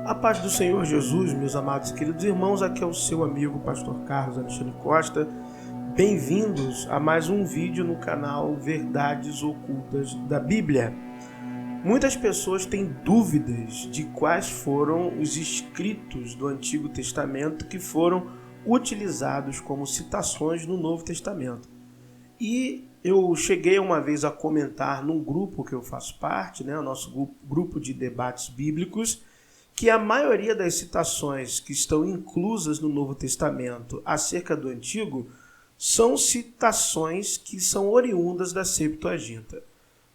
A paz do Senhor Jesus, meus amados e queridos irmãos, aqui é o seu amigo Pastor Carlos Alexandre Costa. Bem-vindos a mais um vídeo no canal Verdades Ocultas da Bíblia. Muitas pessoas têm dúvidas de quais foram os escritos do Antigo Testamento que foram utilizados como citações no Novo Testamento. E eu cheguei uma vez a comentar num grupo que eu faço parte, o nosso grupo de debates bíblicos, que a maioria das citações que estão inclusas no Novo Testamento acerca do Antigo são citações que são oriundas da Septuaginta.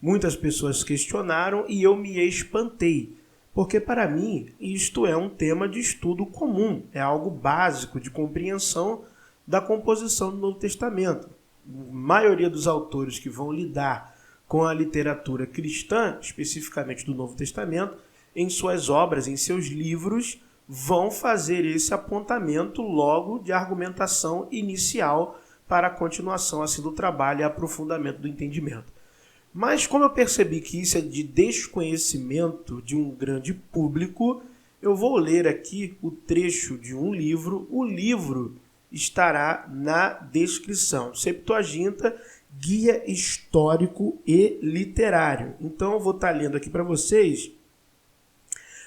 Muitas pessoas questionaram e eu me espantei, porque para mim isto é um tema de estudo comum, é algo básico de compreensão da composição do Novo Testamento. A maioria dos autores que vão lidar com a literatura cristã, especificamente do Novo Testamento, em suas obras, em seus livros, vão fazer esse apontamento logo de argumentação inicial para a continuação assim, do trabalho e aprofundamento do entendimento. Mas como eu percebi que isso é de desconhecimento de um grande público, eu vou ler aqui o trecho de um livro. O livro estará na descrição. Septuaginta, Guia Histórico e Literário. Então eu vou estar lendo aqui para vocês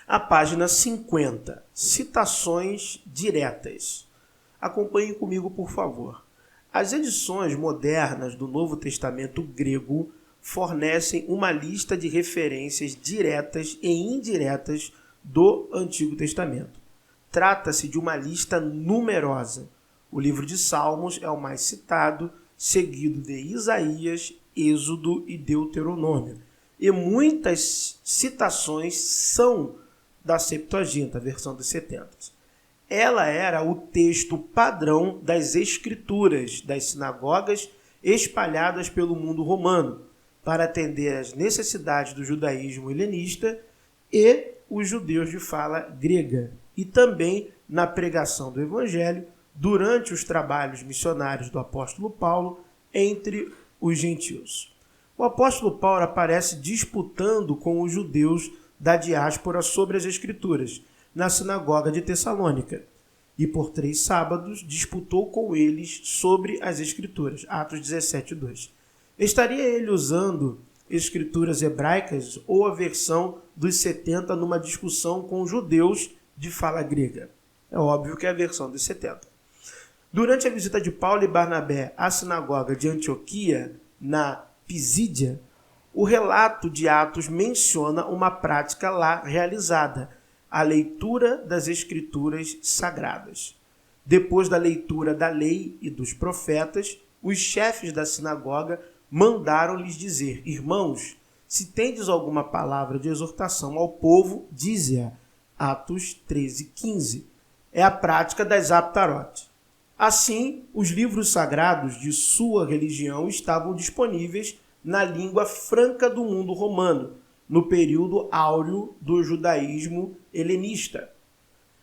a página 50, citações diretas. Acompanhem comigo, por favor. As edições modernas do Novo Testamento grego fornecem uma lista de referências diretas e indiretas do Antigo Testamento. Trata-se de uma lista numerosa. O livro de Salmos é o mais citado, seguido de Isaías, Êxodo e Deuteronômio. E muitas citações são da Septuaginta, a versão dos 70. Ela era o texto padrão das escrituras das sinagogas espalhadas pelo mundo romano, para atender às necessidades do judaísmo helenista e os judeus de fala grega, e também na pregação do Evangelho durante os trabalhos missionários do apóstolo Paulo entre os gentios. O apóstolo Paulo aparece disputando com os judeus da diáspora sobre as Escrituras, na sinagoga de Tessalônica, e por 3 sábados disputou com eles sobre as Escrituras. Atos 17:2. Estaria ele usando escrituras hebraicas ou a versão dos 70 numa discussão com judeus de fala grega? É óbvio que é a versão dos 70. Durante a visita de Paulo e Barnabé à sinagoga de Antioquia, na Pisídia, o relato de Atos menciona uma prática lá realizada, a leitura das Escrituras Sagradas. Depois da leitura da lei e dos profetas, os chefes da sinagoga mandaram-lhes dizer: irmãos, se tendes alguma palavra de exortação ao povo, dize-a. Atos 13:15. É a prática das aptarote. Assim, os livros sagrados de sua religião estavam disponíveis na língua franca do mundo romano, no período áureo do judaísmo helenista.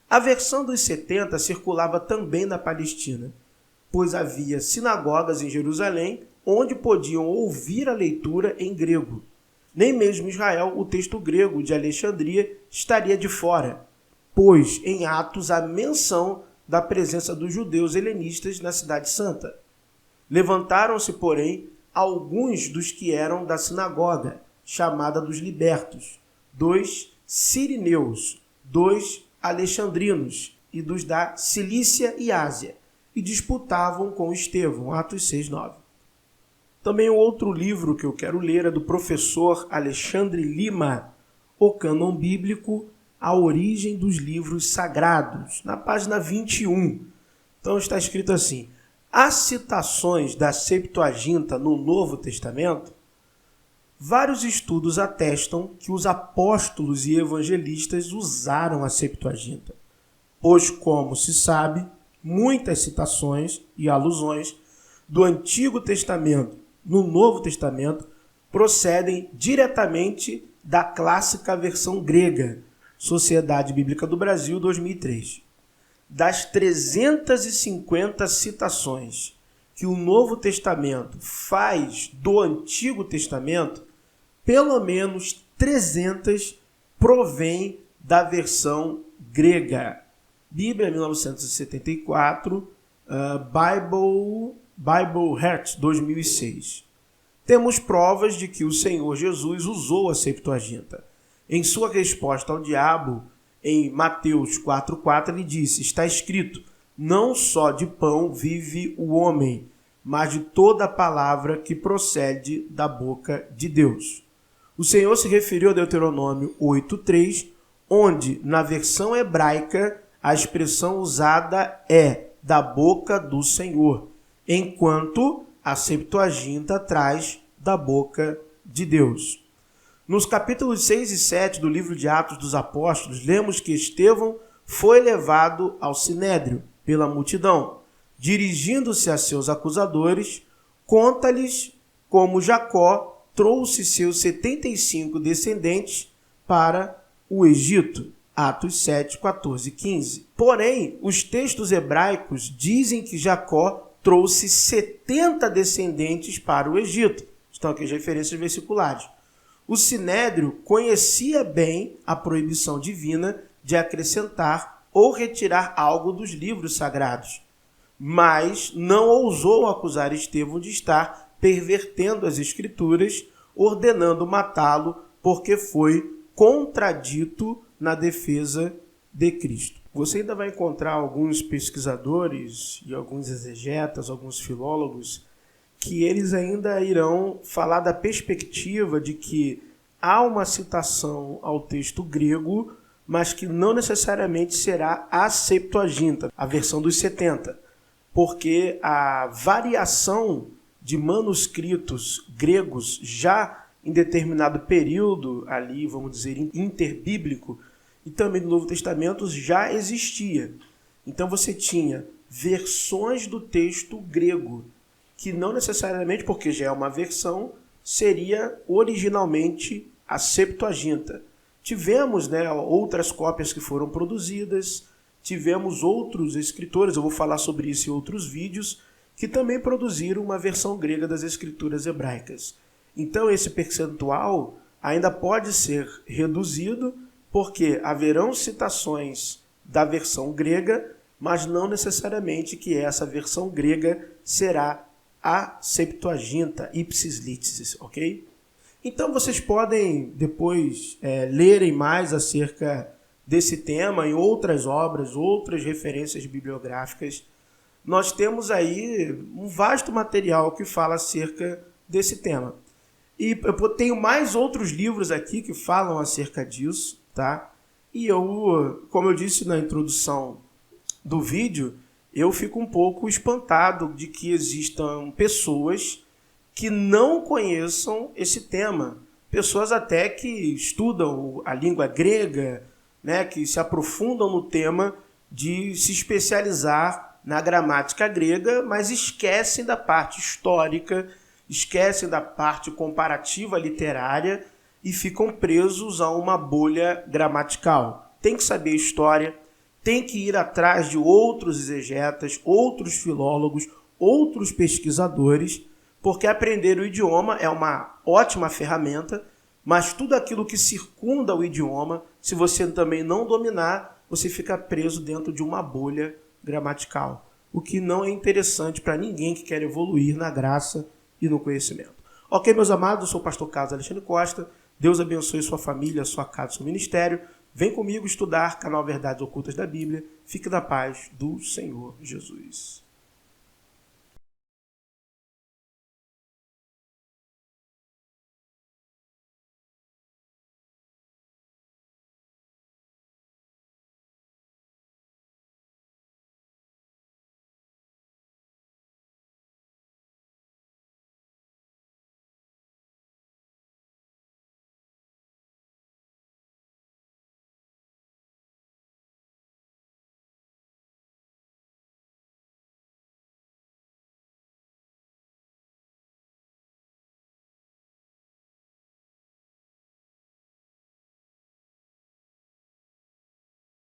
A versão dos 70 circulava também na Palestina, pois havia sinagogas em Jerusalém onde podiam ouvir a leitura em grego. Nem mesmo Israel, o texto grego de Alexandria, estaria de fora, pois em Atos há menção da presença dos judeus helenistas na Cidade Santa. Levantaram-se, porém, alguns dos que eram da sinagoga, chamada dos libertos, 2 sirineus, 2 alexandrinos e dos da Cilícia e Ásia, e disputavam com Estevão, Atos 6:9. Também o outro livro que eu quero ler é do professor Alexandre Lima, O Cânon Bíblico, A Origem dos Livros Sagrados, na página 21. Então está escrito assim: as citações da Septuaginta no Novo Testamento, vários estudos atestam que os apóstolos e evangelistas usaram a Septuaginta, pois, como se sabe, muitas citações e alusões do Antigo Testamento no Novo Testamento procedem diretamente da clássica versão grega, Sociedade Bíblica do Brasil, 2003. Das 350 citações que o Novo Testamento faz do Antigo Testamento, pelo menos 300 provém da versão grega. Bíblia 1974, Bible Hertz 2006. Temos provas de que o Senhor Jesus usou a Septuaginta. Em sua resposta ao diabo, em Mateus 4,4, ele disse: está escrito, não só de pão vive o homem, mas de toda a palavra que procede da boca de Deus. O Senhor se referiu a Deuteronômio 8,3, onde, na versão hebraica, a expressão usada é da boca do Senhor, enquanto a Septuaginta traz da boca de Deus. Nos capítulos 6 e 7 do livro de Atos dos Apóstolos, lemos que Estevão foi levado ao sinédrio pela multidão. Dirigindo-se a seus acusadores, conta-lhes como Jacó trouxe seus 75 descendentes para o Egito. Atos 7, 14 e 15. Porém, os textos hebraicos dizem que Jacó trouxe 70 descendentes para o Egito. Estão aqui as referências versiculares. O sinédrio conhecia bem a proibição divina de acrescentar ou retirar algo dos livros sagrados, mas não ousou acusar Estevão de estar pervertendo as escrituras, ordenando matá-lo porque foi contradito na defesa de Cristo. Você ainda vai encontrar alguns pesquisadores e alguns exegetas, alguns filólogos, que eles ainda irão falar da perspectiva de que há uma citação ao texto grego, mas que não necessariamente será a Septuaginta, a versão dos 70, porque a variação de manuscritos gregos já em determinado período ali, vamos dizer, interbíblico, e também no Novo Testamento já existia. Então você tinha versões do texto grego, que não necessariamente, porque já é uma versão, seria originalmente a Septuaginta. Tivemos, outras cópias que foram produzidas, tivemos outros escritores, eu vou falar sobre isso em outros vídeos, que também produziram uma versão grega das escrituras hebraicas. Então esse percentual ainda pode ser reduzido, porque haverão citações da versão grega, mas não necessariamente que essa versão grega será a Septuaginta, ipsis litis, ok? Então vocês podem depois lerem mais acerca desse tema em outras obras, outras referências bibliográficas. Nós temos aí um vasto material que fala acerca desse tema. E eu tenho mais outros livros aqui que falam acerca disso, tá? E eu, como eu disse na introdução do vídeo, eu fico um pouco espantado de que existam pessoas que não conheçam esse tema. Pessoas até que estudam a língua grega, que se aprofundam no tema de se especializar na gramática grega, mas esquecem da parte histórica, esquecem da parte comparativa literária e ficam presos a uma bolha gramatical. Tem que saber história, tem que ir atrás de outros exegetas, outros filólogos, outros pesquisadores, porque aprender o idioma é uma ótima ferramenta, mas tudo aquilo que circunda o idioma, se você também não dominar, você fica preso dentro de uma bolha gramatical, o que não é interessante para ninguém que quer evoluir na graça e no conhecimento. Ok, meus amados, eu sou o pastor Carlos Alexandre Costa. Deus abençoe sua família, sua casa, seu ministério. Vem comigo estudar canal Verdades Ocultas da Bíblia. Fique na paz do Senhor Jesus.